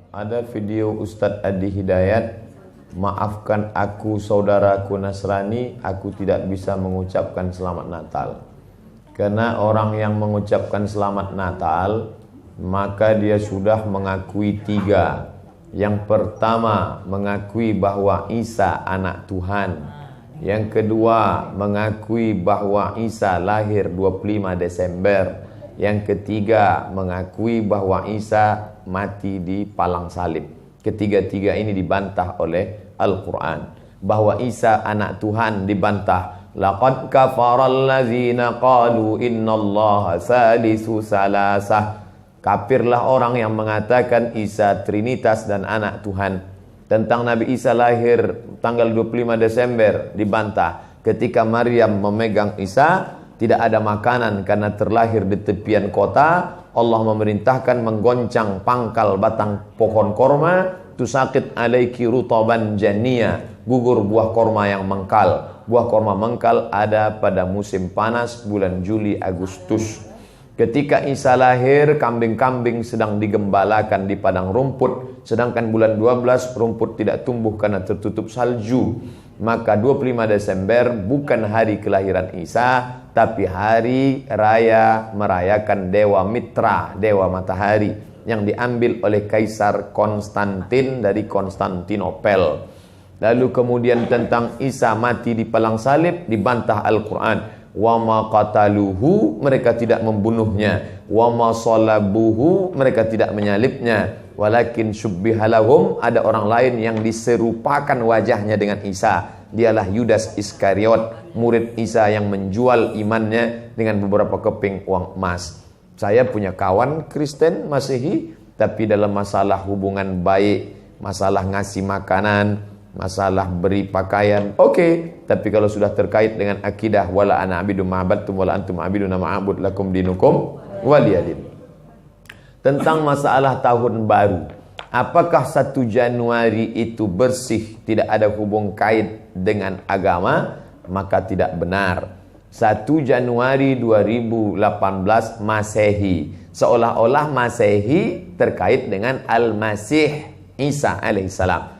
Ada video Ustadz Adi Hidayat, maafkan aku saudaraku Nasrani, aku tidak bisa mengucapkan selamat Natal. Karena orang yang mengucapkan selamat Natal, maka dia sudah mengakui tiga. Yang pertama, mengakui bahwa Isa anak Tuhan. Yang kedua, mengakui bahwa Isa lahir 25 Desember. Yang ketiga, mengakui bahwa Isa mati di palang salib. Ketiga-tiga ini dibantah oleh Al-Quran. Bahwa Isa anak Tuhan dibantah. Laqad kafaral ladzina qalu innallaha salisu salasah. Kafirlah orang yang mengatakan Isa Trinitas dan anak Tuhan. Tentang Nabi Isa lahir tanggal 25 Desember dibantah. Ketika Maryam memegang Isa, tidak ada makanan karena terlahir di tepian kota. Allah memerintahkan menggoncang pangkal batang pohon korma. Tusakit alaiki rutaban jania, gugur buah korma yang mengkal. Buah korma mengkal ada pada musim panas bulan Juli Agustus. Ketika Isa lahir, kambing-kambing sedang digembalakan di padang rumput. Sedangkan bulan 12 rumput tidak tumbuh karena tertutup salju. Maka 25 Desember bukan hari kelahiran Isa, tapi hari raya merayakan Dewa Mitra, Dewa Matahari, yang diambil oleh Kaisar Konstantin dari Konstantinopel. Lalu kemudian tentang Isa mati di palang salib dibantah Al-Quran. Wa ma qataluhu, mereka tidak membunuhnya. Wa ma salabuhu, mereka tidak menyalibnya. Walakin syubbihalahum, ada orang lain yang diserupakan wajahnya dengan Isa. Dialah Yudas Iskariot, murid Isa yang menjual imannya dengan beberapa keping uang emas. Saya punya kawan Kristen Masehi, tapi dalam masalah hubungan baik, masalah ngasih makanan, masalah beri pakaian, oke. Tapi kalau sudah terkait dengan akidah, wala ana abidu ma'abadtum wala antum abiduna ma'abud lakum dinukum waliyadin. Tentang masalah tahun baru, apakah 1 Januari itu bersih, tidak ada hubung kait dengan agama? Maka tidak benar. 1 Januari 2018 Masehi, seolah-olah Masehi terkait dengan Al-Masih Isa alaihissalam.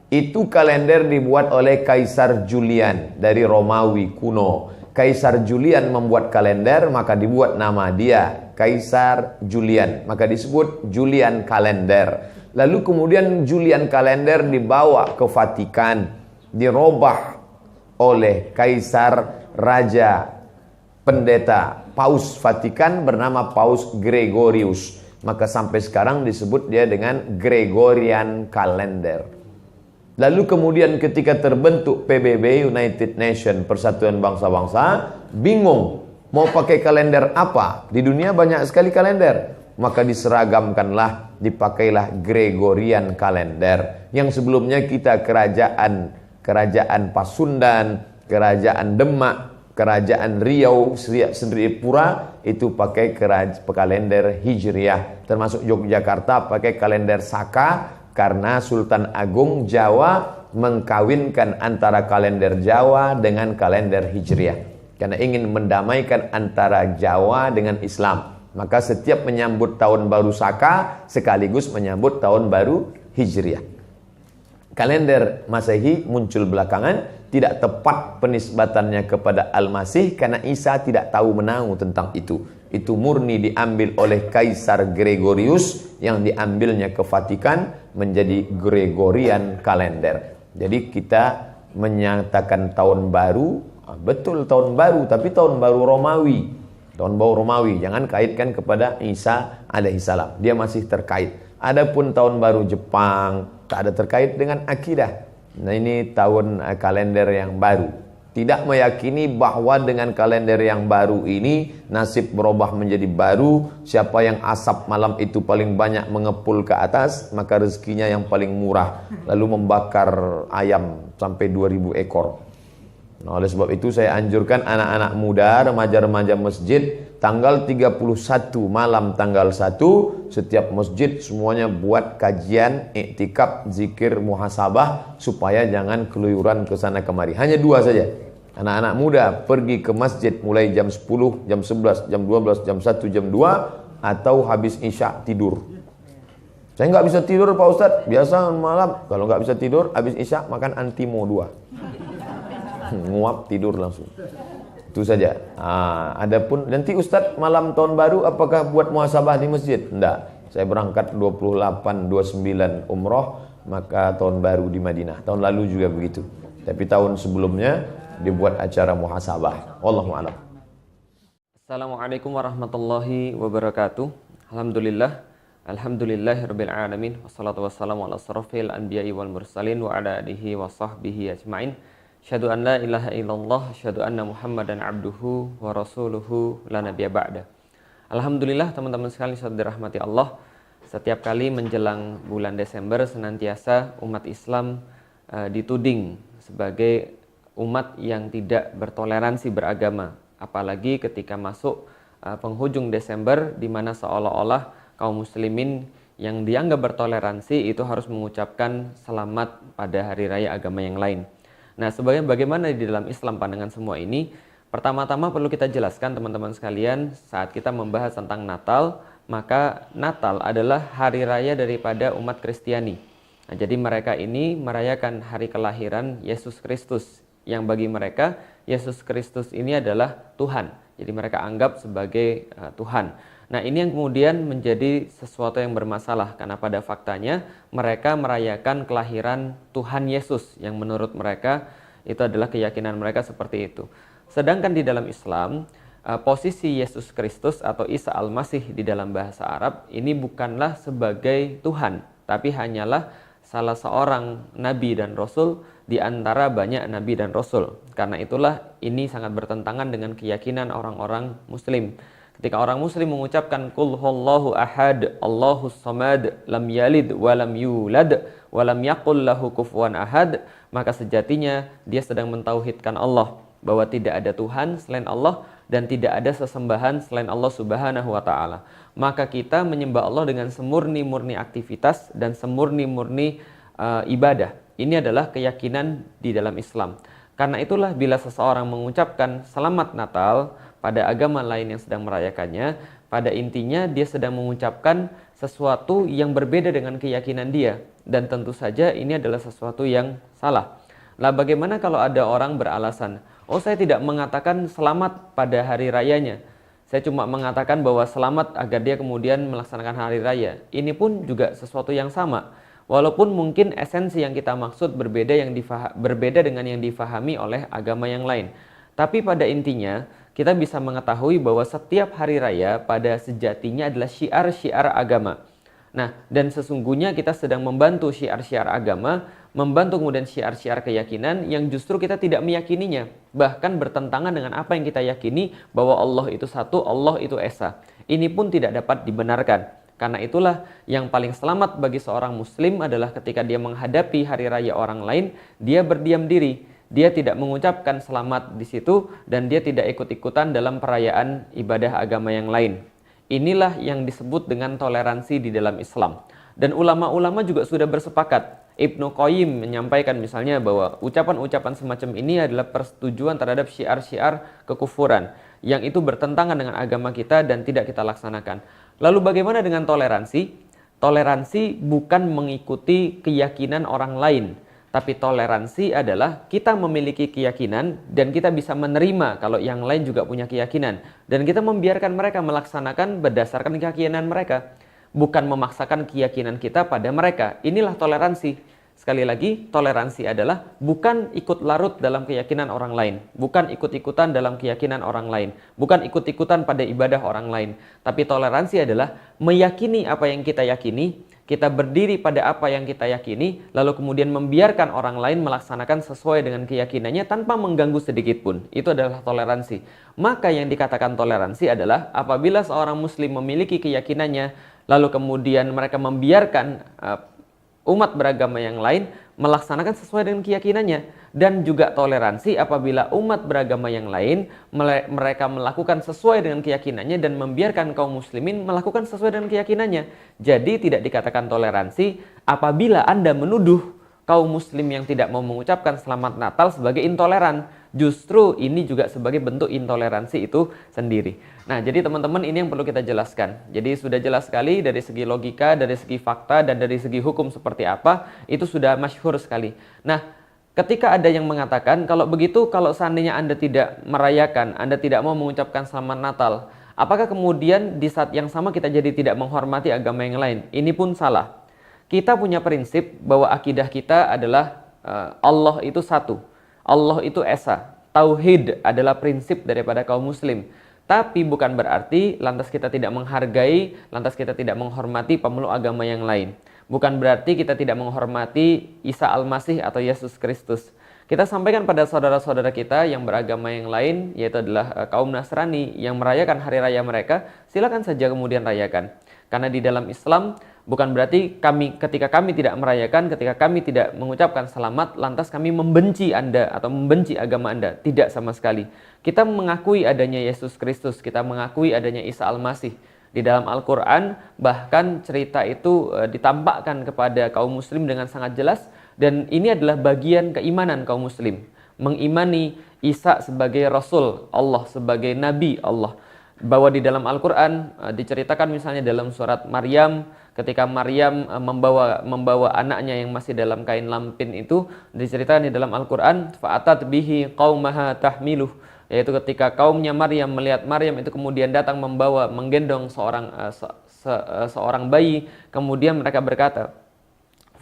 Itu kalender dibuat oleh Kaisar Julian dari Romawi kuno. Kaisar Julian membuat kalender, maka dibuat nama dia Kaisar Julian, maka disebut Julian kalender. Lalu kemudian Julian kalender dibawa ke Vatikan, dirobah oleh Kaisar Raja Pendeta Paus Vatikan bernama Paus Gregorius. Maka sampai sekarang disebut dia dengan Gregorian kalender. Lalu kemudian ketika terbentuk PBB, United Nation, Persatuan Bangsa-Bangsa, bingung mau pakai kalender apa? Di dunia banyak sekali kalender. Maka diseragamkanlah, dipakailah Gregorian kalender. Yang sebelumnya kita kerajaan Pasundan, kerajaan Demak, kerajaan Riau, Sendripura itu pakai kalender Hijriah. Termasuk Yogyakarta pakai kalender Saka, karena Sultan Agung Jawa mengkawinkan antara kalender Jawa dengan kalender Hijriah. Karena ingin mendamaikan antara Jawa dengan Islam. Maka setiap menyambut tahun baru Saka sekaligus menyambut tahun baru Hijriah. Kalender Masehi muncul belakangan, tidak tepat penisbatannya kepada Al-Masih karena Isa tidak tahu menahu tentang itu. Itu murni diambil oleh Kaisar Gregorius yang diambilnya ke Vatikan menjadi Gregorian kalender. Jadi kita menyatakan tahun baru, betul tahun baru, tapi tahun baru Romawi. Tahun baru Romawi, jangan kaitkan kepada Isa alaihissalam. Dia masih terkait. Adapun tahun baru Jepang, tak ada terkait dengan akidah. Nah ini tahun kalender yang baru. Tidak meyakini bahwa dengan kalender yang baru ini nasib berubah menjadi baru. Siapa yang asap malam itu paling banyak mengepul ke atas, maka rezekinya yang paling murah. Lalu membakar ayam sampai 2000 ekor. Nah, oleh sebab itu saya anjurkan anak-anak muda, remaja-remaja masjid, tanggal 31 malam tanggal 1 setiap masjid semuanya buat kajian, iktikaf, zikir, muhasabah supaya jangan keluyuran ke sana kemari. Hanya 2 saja. Anak-anak muda pergi ke masjid mulai jam 10, jam 11, jam 12, jam 1, jam 2 atau habis isya tidur. Saya nggak bisa tidur Pak Ustadz. Biasa malam kalau nggak bisa tidur, habis isya makan Antimo 2. Nguap tidur langsung. Itu saja. Adapun nanti Ustadz malam tahun baru apakah buat muhasabah di masjid? Enggak. Saya berangkat 28, 29 umroh, maka tahun baru di Madinah. Tahun lalu juga begitu. Tapi tahun sebelumnya dibuat acara muhasabah. Wallahu a'lam. Assalamualaikum warahmatullahi wabarakatuh. Alhamdulillahirabbil alamin wassalatu wassalamu ala asrofil anbiya'i wal mursalin wa ala alihi wa sahbihi ajmain. Asyhadu an la ilaha illallah, asyhadu anna Muhammadan abduhu wa rasuluhu la nabiyya ba'da. Alhamdulillah teman-teman sekalian yang dirahmati Allah, setiap kali menjelang bulan Desember senantiasa umat Islam dituding sebagai umat yang tidak bertoleransi beragama, apalagi ketika masuk penghujung Desember di mana seolah-olah kaum muslimin yang dianggap bertoleransi itu harus mengucapkan selamat pada hari raya agama yang lain. Nah, bagaimana di dalam Islam pandangan semua ini? Pertama-tama perlu kita jelaskan teman-teman sekalian, saat kita membahas tentang Natal, maka Natal adalah hari raya daripada umat Kristiani. Nah, jadi mereka ini merayakan hari kelahiran Yesus Kristus, yang bagi mereka Yesus Kristus ini adalah Tuhan. Jadi mereka anggap sebagai Tuhan. Nah, ini yang kemudian menjadi sesuatu yang bermasalah karena pada faktanya mereka merayakan kelahiran Tuhan Yesus yang menurut mereka itu adalah keyakinan mereka seperti itu. Sedangkan di dalam Islam, posisi Yesus Kristus atau Isa Al-Masih di dalam bahasa Arab ini bukanlah sebagai Tuhan, tapi hanyalah salah seorang nabi dan rasul di antara banyak nabi dan rasul. Karena itulah ini sangat bertentangan dengan keyakinan orang-orang muslim. Ketika orang muslim mengucapkan Qul huwallahu ahad, Allahus samad, lam yalid wa lam yulad wa lam yakul lahu kufuwan ahad, maka sejatinya dia sedang mentauhidkan Allah, bahwa tidak ada Tuhan selain Allah dan tidak ada sesembahan selain Allah Subhanahu wa taala. Maka kita menyembah Allah dengan semurni-murni aktivitas dan semurni-murni ibadah. Ini adalah keyakinan di dalam Islam. Karena itulah bila seseorang mengucapkan selamat Natal pada agama lain yang sedang merayakannya, pada intinya dia sedang mengucapkan sesuatu yang berbeda dengan keyakinan dia, dan tentu saja ini adalah sesuatu yang salah. Lah bagaimana kalau ada orang beralasan, oh saya tidak mengatakan selamat pada hari rayanya, saya cuma mengatakan bahwa selamat agar dia kemudian melaksanakan hari raya. Ini pun juga sesuatu yang sama, walaupun mungkin esensi yang kita maksud berbeda dengan yang difahami oleh agama yang lain. Tapi pada intinya kita bisa mengetahui bahwa setiap hari raya pada sejatinya adalah syiar-syiar agama. Nah, dan sesungguhnya kita sedang membantu syiar-syiar agama, membantu kemudian syiar-syiar keyakinan yang justru kita tidak meyakininya, bahkan bertentangan dengan apa yang kita yakini, bahwa Allah itu satu, Allah itu esa. Ini pun tidak dapat dibenarkan. Karena itulah yang paling selamat bagi seorang muslim adalah ketika dia menghadapi hari raya orang lain, dia berdiam diri. Dia tidak mengucapkan selamat di situ dan dia tidak ikut-ikutan dalam perayaan ibadah agama yang lain. Inilah yang disebut dengan toleransi di dalam Islam. Dan ulama-ulama juga sudah bersepakat. Ibnu Qayyim menyampaikan misalnya bahwa ucapan-ucapan semacam ini adalah persetujuan terhadap syiar-syiar kekufuran yang itu bertentangan dengan agama kita dan tidak kita laksanakan. Lalu bagaimana dengan toleransi? Toleransi bukan mengikuti keyakinan orang lain. Tapi toleransi adalah kita memiliki keyakinan dan kita bisa menerima kalau yang lain juga punya keyakinan. Dan kita membiarkan mereka melaksanakan berdasarkan keyakinan mereka. Bukan memaksakan keyakinan kita pada mereka. Inilah toleransi. Sekali lagi, toleransi adalah bukan ikut larut dalam keyakinan orang lain. Bukan ikut-ikutan dalam keyakinan orang lain. Bukan ikut-ikutan pada ibadah orang lain. Tapi toleransi adalah meyakini apa yang kita yakini. Kita berdiri pada apa yang kita yakini, lalu kemudian membiarkan orang lain melaksanakan sesuai dengan keyakinannya tanpa mengganggu sedikit pun. Itu adalah toleransi. Maka yang dikatakan toleransi adalah apabila seorang muslim memiliki keyakinannya, lalu kemudian mereka membiarkan umat beragama yang lain melaksanakan sesuai dengan keyakinannya. Dan juga toleransi apabila umat beragama yang lain mereka melakukan sesuai dengan keyakinannya dan membiarkan kaum muslimin melakukan sesuai dengan keyakinannya. Jadi tidak dikatakan toleransi apabila Anda menuduh kaum muslim yang tidak mau mengucapkan selamat Natal sebagai intoleran. Justru ini juga sebagai bentuk intoleransi itu sendiri. Nah, jadi teman-teman ini yang perlu kita jelaskan. Jadi sudah jelas sekali dari segi logika, dari segi fakta, dan dari segi hukum seperti apa, itu sudah masyhur sekali. Nah, ketika ada yang mengatakan, kalau begitu, kalau seandainya Anda tidak merayakan, Anda tidak mau mengucapkan selamat Natal, apakah kemudian di saat yang sama kita jadi tidak menghormati agama yang lain? Ini pun salah. Kita punya prinsip bahwa akidah kita adalah Allah itu satu. Allah itu esa. Tauhid adalah prinsip daripada kaum muslim. Tapi bukan berarti lantas kita tidak menghargai, lantas kita tidak menghormati pemeluk agama yang lain. Bukan berarti kita tidak menghormati Isa Al-Masih atau Yesus Kristus. Kita sampaikan pada saudara-saudara kita yang beragama yang lain, yaitu adalah kaum Nasrani yang merayakan hari raya mereka, silakan saja kemudian rayakan. Karena di dalam Islam bukan berarti ketika kami tidak merayakan, ketika kami tidak mengucapkan selamat, lantas kami membenci Anda atau membenci agama Anda. Tidak sama sekali. Kita mengakui adanya Yesus Kristus, kita mengakui adanya Isa Al-Masih. Di dalam Al-Quran bahkan cerita itu ditampakkan kepada kaum muslim dengan sangat jelas, dan ini adalah bagian keimanan kaum muslim. Mengimani Isa sebagai Rasul Allah, sebagai Nabi Allah. Bahwa di dalam Al-Quran diceritakan misalnya dalam surat Maryam, ketika Maryam membawa anaknya yang masih dalam kain lampin itu, diceritakan di dalam Al-Quran, fa'atat bihi qaumaha tahmiluh, yaitu ketika kaumnya Maryam melihat Maryam itu kemudian datang menggendong seorang bayi, kemudian mereka berkata,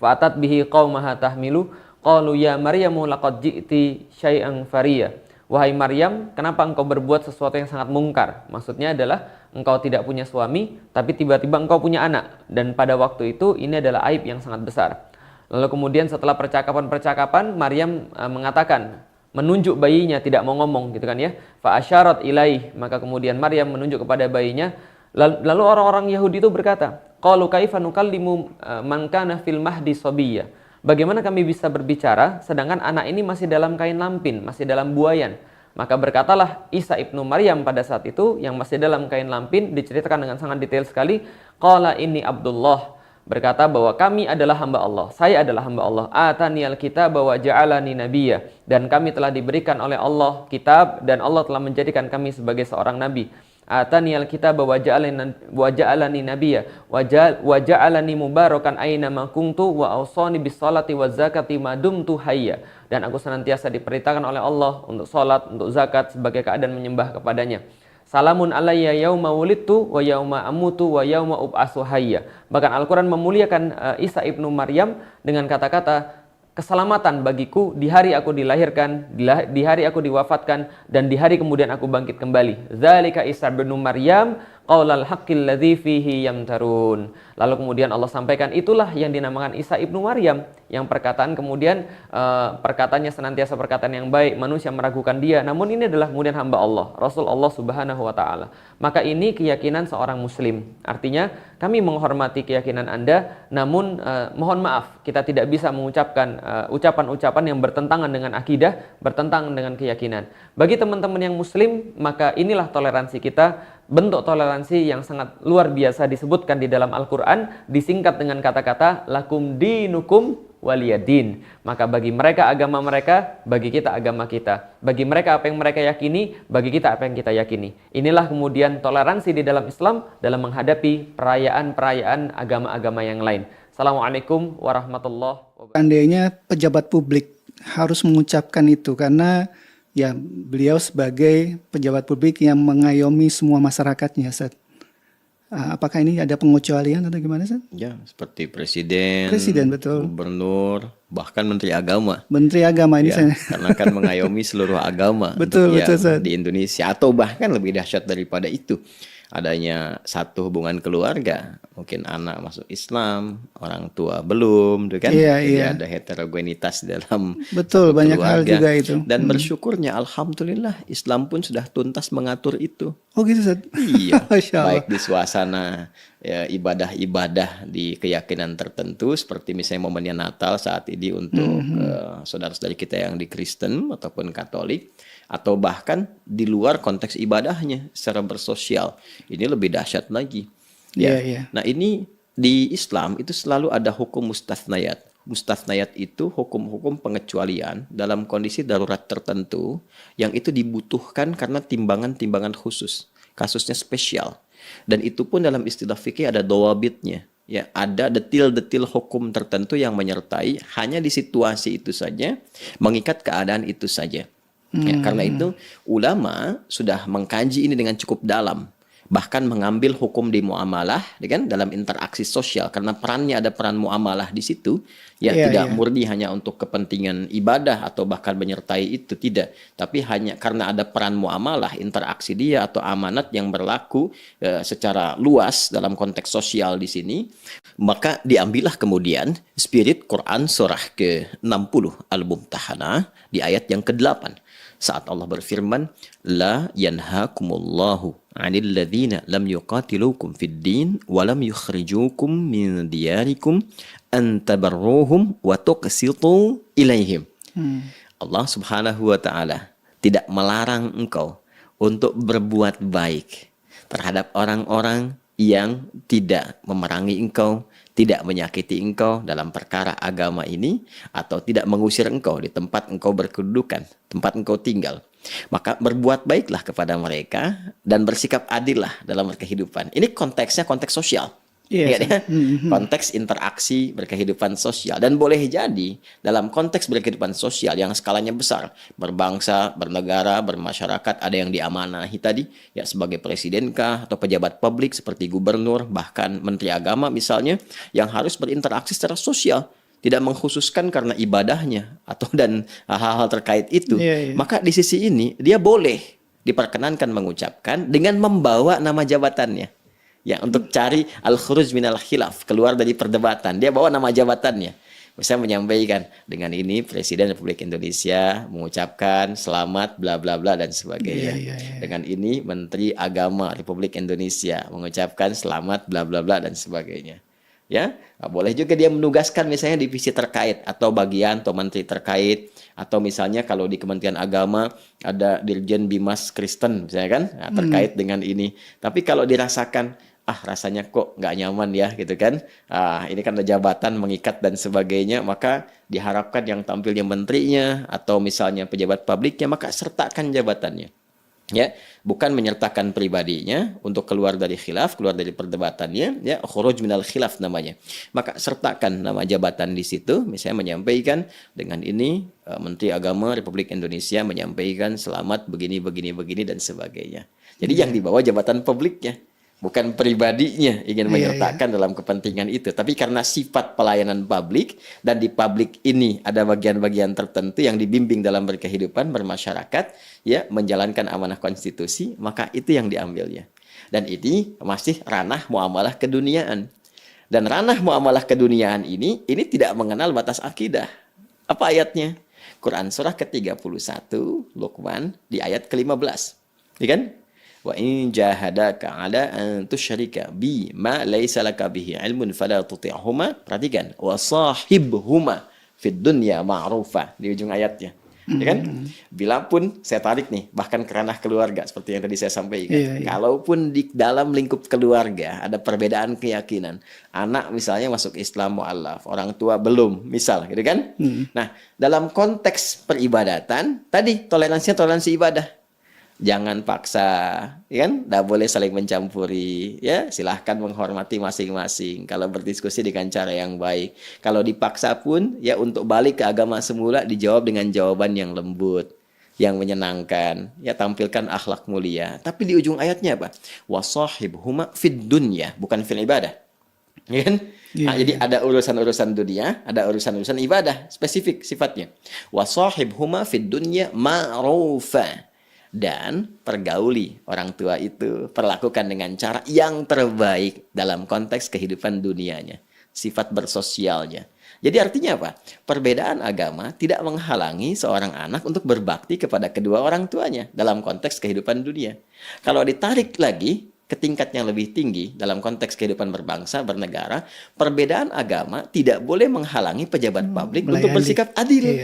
fa'atat bihi qaumaha tahmiluh qalu ya Maryamu laqad ji'ti syai'an fariya. Wahai Maryam, kenapa engkau berbuat sesuatu yang sangat mungkar? Maksudnya adalah engkau tidak punya suami, tapi tiba-tiba engkau punya anak. Dan pada waktu itu ini adalah aib yang sangat besar. Lalu kemudian setelah percakapan-percakapan, Maryam mengatakan, menunjuk bayinya, tidak mau ngomong gitu kan ya. Fa asyarat ilaih, maka kemudian Maryam menunjuk kepada bayinya. Lalu orang-orang Yahudi itu berkata, qalu kaifa nukallimu man kana fil mahdi sabiyya. Bagaimana kami bisa berbicara sedangkan anak ini masih dalam kain lampin, masih dalam buayan? Maka berkatalah Isa ibnu Maryam pada saat itu yang masih dalam kain lampin, diceritakan dengan sangat detail sekali. Qala inni Abdullah, berkata bahwa kami adalah hamba Allah, saya adalah hamba Allah. Ataniyal kitab wa ja'alani nabiyya, dan kami telah diberikan oleh Allah kitab dan Allah telah menjadikan kami sebagai seorang nabi. Ataniyal kitab wa ja'alani nabiyya wa ja'alani mubarakan aina ma kuntu wa awsani bis salati waz zakati ma dumtu hayya, dan aku senantiasa diperintahkan oleh Allah untuk salat, untuk zakat sebagai keadaan menyembah kepadanya. Salamun alayya yauma wulidtu wa yauma amutu wa yauma ub'atsu hayya. Bahkan Al-Qur'an memuliakan Isa ibnu Maryam dengan kata-kata keselamatan bagiku di hari aku dilahirkan, di hari aku diwafatkan, dan di hari kemudian aku bangkit kembali. Dzalika Isa ibnu Maryam qaulal haqqil ladzi fihi yamtarun. Lalu kemudian Allah sampaikan itulah yang dinamakan Isa ibnu Maryam, yang perkataan kemudian perkataannya senantiasa perkataan yang baik, manusia meragukan dia, namun ini adalah kemudian hamba Allah, Rasul Allah Subhanahu wa taala. Maka ini keyakinan seorang muslim. Artinya kami menghormati keyakinan Anda, namun mohon maaf kita tidak bisa mengucapkan ucapan-ucapan yang bertentangan dengan akidah, bertentangan dengan keyakinan. Bagi teman-teman yang muslim, maka inilah toleransi kita, bentuk toleransi yang sangat luar biasa disebutkan di dalam Al-Quran, disingkat dengan kata-kata lakum dinukum waliyadin. Maka bagi mereka agama mereka, bagi kita agama kita. Bagi mereka apa yang mereka yakini, bagi kita apa yang kita yakini. Inilah kemudian toleransi di dalam Islam dalam menghadapi perayaan-perayaan agama-agama yang lain. Assalamualaikum warahmatullahi wabarakatuh. Seandainya pejabat publik harus mengucapkan itu karena ya beliau sebagai pejabat publik yang mengayomi semua masyarakatnya, Ustaz. Apakah ini ada pengecualian atau gimana, Ustaz? Ya, seperti presiden, betul. gubernur, bahkan menteri agama. Menteri agama ini Ya, saya. karena akan mengayomi seluruh agama Betul, untuk Ustaz. di Indonesia, atau bahkan lebih dahsyat daripada itu. Adanya satu hubungan keluarga, mungkin anak masuk Islam, orang tua belum, gitu kan? Iya, Jadi iya. ada heterogenitas dalam Betul, banyak hal keluarga. juga itu. Dan bersyukurnya alhamdulillah Islam pun sudah tuntas mengatur itu. Oh gitu, Ustaz. Iya, Masya Allah. baik di suasana ya, ibadah-ibadah di keyakinan tertentu, seperti misalnya momennya Natal saat ini untuk saudara-saudari kita yang di Kristen ataupun Katolik, atau bahkan di luar konteks ibadahnya secara bersosial. Ini lebih dahsyat lagi. Iya, iya. Nah, ini di Islam itu selalu ada hukum mustathnayat, Mustathnayat itu hukum-hukum pengecualian dalam kondisi darurat tertentu yang itu dibutuhkan karena timbangan-timbangan khusus, kasusnya spesial. Dan itu pun dalam istilah fikih ada dawabitnya. Ya, ada detil-detil hukum tertentu yang menyertai hanya di situasi itu saja, mengikat keadaan itu saja. Ya, karena itu ulama sudah mengkaji ini dengan cukup dalam, bahkan mengambil hukum di muamalah, kan, dalam interaksi sosial, karena perannya ada peran muamalah di situ. Ya, tidak murni hanya untuk kepentingan ibadah atau bahkan menyertai itu, tidak, tapi hanya karena ada peran muamalah, interaksi dia atau amanat yang berlaku secara luas dalam konteks sosial di sini, maka diambillah kemudian spirit Quran surah ke-60 Al-Mumtahanah di ayat yang ke-8 saat Allah berfirman, la yanhakumullahu 'anil ladzina lam yuqatilukum fid din wa lam yukhrijukum min diyarikum an tabarruhum wa tuqsitu ilaihim. Allah Subhanahu wa taala tidak melarang engkau untuk berbuat baik terhadap orang-orang yang tidak memerangi engkau, tidak menyakiti engkau dalam perkara agama ini, atau tidak mengusir engkau di tempat engkau berkedudukan, tempat engkau tinggal. Maka berbuat baiklah kepada mereka dan bersikap adillah dalam berkehidupan. Ini konteksnya konteks sosial. Yes. Ya, konteks interaksi berkehidupan sosial. Dan boleh jadi dalam konteks berkehidupan sosial yang skalanya besar, berbangsa, bernegara, bermasyarakat, ada yang diamanahi tadi, ya, sebagai presidenkah atau pejabat publik seperti gubernur, bahkan menteri agama misalnya, yang harus berinteraksi secara sosial, tidak mengkhususkan karena ibadahnya atau dan hal-hal terkait itu. Maka di sisi ini dia boleh diperkenankan mengucapkan dengan membawa nama jabatannya. Ya, untuk cari al-khuruj minal khilaf, keluar dari perdebatan. Dia bawa nama jabatannya. Misalnya menyampaikan, dengan ini Presiden Republik Indonesia mengucapkan selamat bla bla bla dan sebagainya. Dengan ini Menteri Agama Republik Indonesia mengucapkan selamat bla bla bla dan sebagainya. Ya, boleh juga dia menugaskan misalnya divisi terkait atau bagian atau menteri terkait, atau misalnya kalau di Kementerian Agama ada Dirjen Bimas Kristen misalnya kan, nah, terkait dengan ini. Tapi kalau dirasakan rasanya kok nggak nyaman ya gitu kan, ini kan ada jabatan mengikat dan sebagainya, maka diharapkan yang tampilnya menterinya atau misalnya pejabat publiknya, maka sertakan jabatannya. Ya, bukan menyertakan pribadinya untuk keluar dari khilaf, keluar dari perdebatannya, ya, khuruj minal khilaf namanya. Maka sertakan nama jabatan di situ, misalnya menyampaikan dengan ini Menteri Agama Republik Indonesia menyampaikan selamat begini begini begini dan sebagainya. Jadi yang dibawa jabatan publiknya, bukan pribadinya ingin menyertakan dalam kepentingan itu, tapi karena sifat pelayanan publik dan di publik ini ada bagian-bagian tertentu yang dibimbing dalam berkehidupan bermasyarakat, ya, menjalankan amanah konstitusi, maka itu yang diambilnya. Dan ini masih ranah muamalah keduniaan. Dan ranah muamalah keduniaan ini tidak mengenal batas akidah. Apa ayatnya? Quran surah ke-31 Luqman di ayat ke-15. Ya kan? Wa in jahadaka ala an tusyrika bi ma laisa laka bihi ilmun fala tuti'huma. Perhatikan, wa sahibhuma fid dunya ma'rufa di ujung ayatnya. Ya kan? Bila pun saya tarik nih, bahkan ke ranah keluarga seperti yang tadi saya sampaikan. Kalaupun di dalam lingkup keluarga ada perbedaan keyakinan, anak misalnya masuk Islam mu'allaf, orang tua belum, misal gitu kan? Nah, dalam konteks peribadatan tadi toleransinya toleransi ibadah. Jangan paksa, ya kan? Tidak boleh saling mencampuri, ya. Silahkan menghormati masing-masing. Kalau berdiskusi dengan cara yang baik. Kalau dipaksa pun, ya, untuk balik ke agama semula dijawab dengan jawaban yang lembut, yang menyenangkan. Ya, tampilkan akhlak mulia. Tapi di ujung ayatnya apa? Wasahibhuma fid dunya, bukan fil ibadah. Ya kan? Nah, jadi ada urusan-urusan dunia, ada urusan-urusan ibadah, spesifik sifatnya. Wasahibhuma fid dunya ma'rufa. Dan pergauli orang tua itu, perlakukan dengan cara yang terbaik dalam konteks kehidupan dunianya, sifat bersosialnya. Jadi artinya apa? Perbedaan agama tidak menghalangi seorang anak untuk berbakti kepada kedua orang tuanya dalam konteks kehidupan dunia. Kalau ditarik lagi ke tingkat yang lebih tinggi dalam konteks kehidupan berbangsa, bernegara, perbedaan agama tidak boleh menghalangi pejabat publik untuk bersikap adil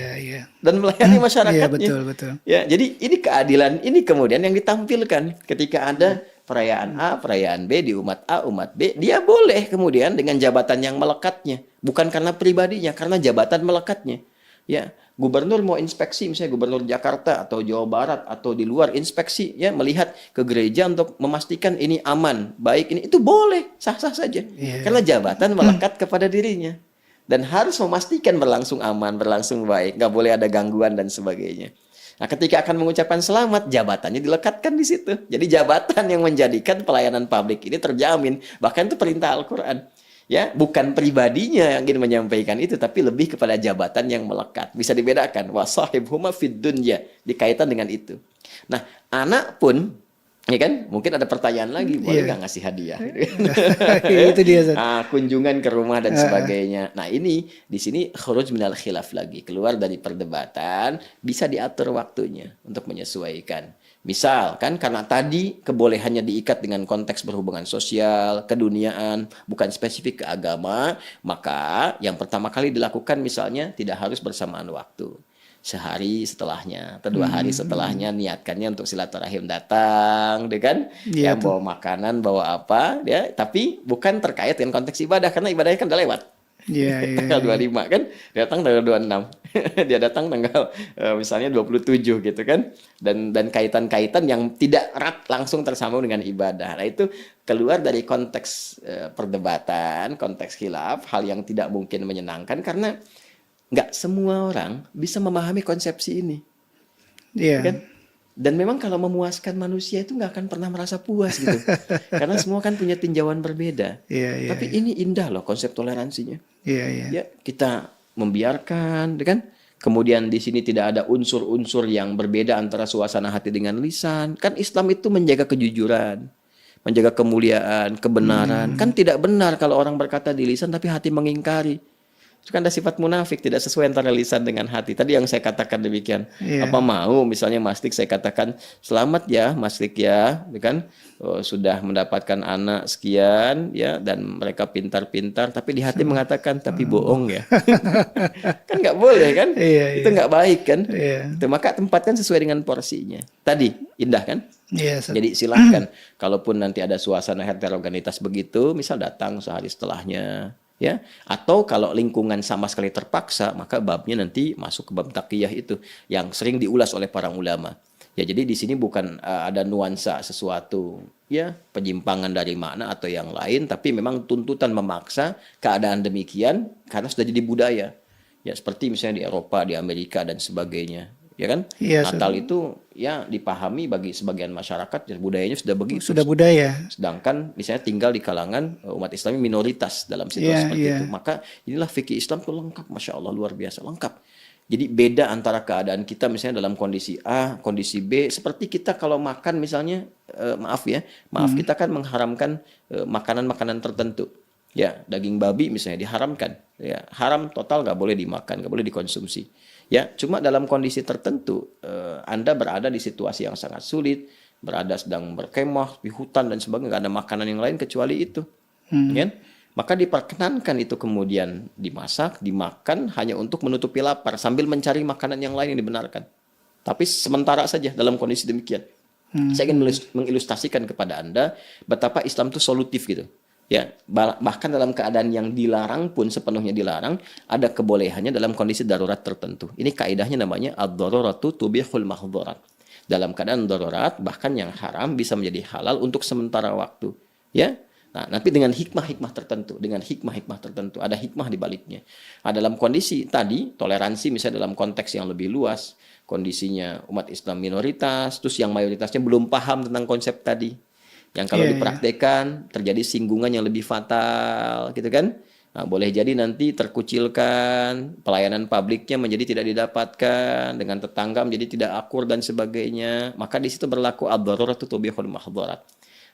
dan melayani masyarakatnya. Betul. Ya, jadi ini keadilan ini kemudian yang ditampilkan ketika ada perayaan A, perayaan B di umat A, umat B, dia boleh kemudian dengan jabatan yang melekatnya, bukan karena pribadinya, karena jabatan melekatnya. Ya, gubernur mau inspeksi, misalnya gubernur Jakarta atau Jawa Barat atau di luar inspeksi, ya melihat ke gereja untuk memastikan ini aman, baik ini, itu boleh, sah-sah saja, karena jabatan melekat kepada dirinya dan harus memastikan berlangsung aman, berlangsung baik, nggak boleh ada gangguan dan sebagainya. Nah, ketika akan mengucapkan selamat, jabatannya dilekatkan di situ. Jadi jabatan yang menjadikan pelayanan publik ini terjamin, bahkan itu perintah Al-Quran. Ya, bukan pribadinya yang ingin menyampaikan itu, tapi lebih kepada jabatan yang melekat. Bisa dibedakan. Wasahibhuma fid dunya, dikaitan dengan itu. Nah, anak pun, ya kan, mungkin ada pertanyaan lagi, boleh nggak ngasih hadiah? Itu dia, Ustaz. Kunjungan ke rumah dan sebagainya. Nah, ini di sini khuruj minal khilaf lagi, keluar dari perdebatan, bisa diatur waktunya untuk menyesuaikan. Misal kan karena tadi kebolehannya diikat dengan konteks berhubungan sosial, keduniaan, bukan spesifik ke agama, maka yang pertama kali dilakukan misalnya tidak harus bersamaan waktu. Sehari setelahnya atau 2 hari setelahnya niatkannya untuk silaturahim datang, deh kan? Iya, Yang bawa makanan, bawa apa, ya, tapi bukan terkait dengan konteks ibadah karena ibadahnya kan udah lewat. Tanggal 25 kan, dia datang tanggal 26. Dia datang tanggal misalnya 27 gitu kan. Dan kaitan-kaitan yang tidak erat langsung tersambung dengan ibadah. Nah, itu keluar dari konteks perdebatan, konteks khilaf, hal yang tidak mungkin menyenangkan karena nggak semua orang bisa memahami konsepsi ini. Iya. Kan? Dan memang kalau memuaskan manusia itu nggak akan pernah merasa puas gitu. Karena semua kan punya tinjauan berbeda. Tapi ini indah loh konsep toleransinya. Ya, kita membiarkan, kan? Kemudian di sini tidak ada unsur-unsur yang berbeda antara suasana hati dengan lisan. Kan Islam itu menjaga kejujuran, menjaga kemuliaan, kebenaran. Kan tidak benar kalau orang berkata di lisan tapi hati mengingkari. Itu kan ada sifat munafik, tidak sesuai antara lisan dengan hati. Tadi yang saya katakan demikian. Apa mau misalnya Mas Dik saya katakan selamat ya Mas Dik ya, kan sudah mendapatkan anak sekian ya dan mereka pintar-pintar, tapi di hati mengatakan tapi bohong ya. Kan nggak boleh kan? Itu nggak baik kan? Itu, maka tempatkan sesuai dengan porsinya. Tadi indah kan? Jadi silahkan. Kalaupun nanti ada suasana heterogenitas begitu, misal datang sehari setelahnya. Ya, atau kalau lingkungan sama sekali terpaksa, maka babnya nanti masuk ke bab taqiyah itu yang sering diulas oleh para ulama. Ya, jadi di sini bukan ada nuansa sesuatu ya penyimpangan dari makna atau yang lain, tapi memang tuntutan memaksa keadaan demikian karena sudah jadi budaya. Ya, seperti misalnya di Eropa, di Amerika dan sebagainya. Ya kan? Natal itu ya dipahami bagi sebagian masyarakat ya, budayanya sudah begitu. Sudah budaya. Sedangkan misalnya tinggal di kalangan umat Islam minoritas dalam situasi seperti itu. Maka inilah fikih Islam itu lengkap, Masya Allah, luar biasa lengkap. Jadi beda antara keadaan kita misalnya dalam kondisi A, kondisi B. Seperti kita kalau makan misalnya, kita kan mengharamkan makanan-makanan tertentu. Ya, daging babi misalnya diharamkan. Ya, haram total, nggak boleh dimakan, nggak boleh dikonsumsi. Ya, cuma dalam kondisi tertentu Anda berada di situasi yang sangat sulit, berada sedang berkemah di hutan dan sebagainya, nggak ada makanan yang lain kecuali itu, kan? Maka diperkenankan itu kemudian dimasak, dimakan hanya untuk menutupi lapar sambil mencari makanan yang lain yang dibenarkan. Tapi sementara saja dalam kondisi demikian. Saya ingin mengilustrasikan kepada Anda betapa Islam itu solutif gitu. Ya, bahkan dalam keadaan yang dilarang pun sepenuhnya dilarang, ada kebolehannya dalam kondisi darurat tertentu. Ini kaidahnya namanya ad-daruratu tubihul mahdhurat. Dalam keadaan darurat, bahkan yang haram bisa menjadi halal untuk sementara waktu. Ya, nah, tapi dengan hikmah-hikmah tertentu, ada hikmah di baliknya. Nah, dalam kondisi tadi toleransi misalnya dalam konteks yang lebih luas, kondisinya umat Islam minoritas, terus yang mayoritasnya belum paham tentang konsep tadi. Yang kalau dipraktekkan terjadi singgungan yang lebih fatal, gitu kan? Nah, boleh jadi nanti terkucilkan, pelayanan publiknya menjadi tidak didapatkan, dengan tetangga menjadi tidak akur dan sebagainya. Maka di situ berlaku ad-daruratu tubihul mahdhurat.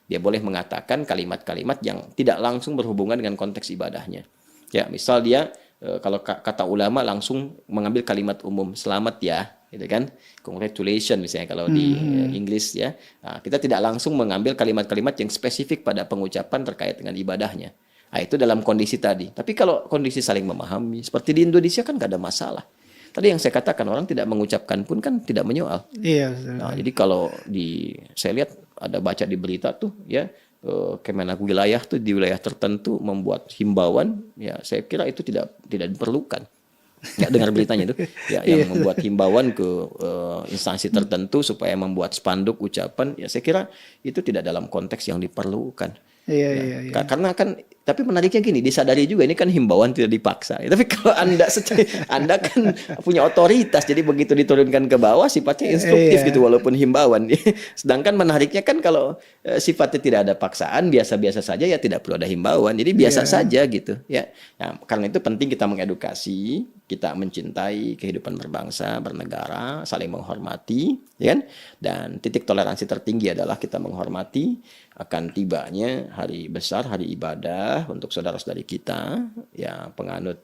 Dia boleh mengatakan kalimat-kalimat yang tidak langsung berhubungan dengan konteks ibadahnya. Ya, misal dia kalau kata ulama langsung mengambil kalimat umum, selamat ya, gitu kan, congratulations misalnya kalau di Inggris ya. Nah, kita tidak langsung mengambil kalimat-kalimat yang spesifik pada pengucapan terkait dengan ibadahnya. Nah, itu dalam kondisi tadi. Tapi kalau kondisi saling memahami, seperti di Indonesia kan nggak ada masalah. Tadi yang saya katakan, orang tidak mengucapkan pun kan tidak menyoal. Iya. Nah, jadi kalau saya lihat ada baca di berita tuh ya, Kemenak wilayah tuh di wilayah tertentu membuat himbauan, ya saya kira itu tidak diperlukan. Nggak dengar beritanya itu ya, yang membuat himbauan ke instansi tertentu supaya membuat spanduk ucapan, ya saya kira itu tidak dalam konteks yang diperlukan. Iya. Karena kan, tapi menariknya gini, disadari juga ini kan himbauan tidak dipaksa. Tapi kalau Anda kan punya otoritas, jadi begitu diturunkan ke bawah sifatnya instruktif gitu, walaupun himbauan. Sedangkan menariknya kan kalau sifatnya tidak ada paksaan, biasa-biasa saja, ya tidak perlu ada himbauan. Jadi biasa saja gitu ya. Nah, karena itu penting kita mengedukasi, kita mencintai kehidupan berbangsa, bernegara, saling menghormati, ya kan? Dan titik toleransi tertinggi adalah kita menghormati akan tibanya hari besar, hari ibadah untuk saudara-saudari kita, ya penganut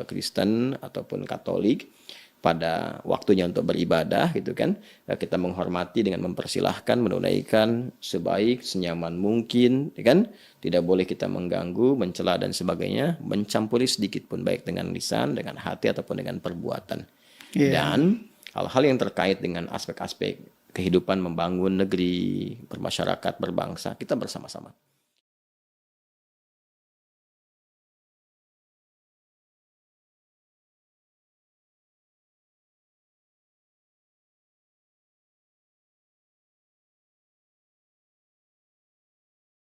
Kristen ataupun Katolik, pada waktunya untuk beribadah gitu kan. Kita menghormati dengan mempersilahkan, menunaikan sebaik, senyaman mungkin, ya kan. Tidak boleh kita mengganggu, mencela dan sebagainya, mencampuri sedikit pun, baik dengan lisan, dengan hati ataupun dengan perbuatan. Dan hal-hal yang terkait dengan aspek-aspek kehidupan membangun negeri, bermasyarakat, berbangsa, kita bersama-sama.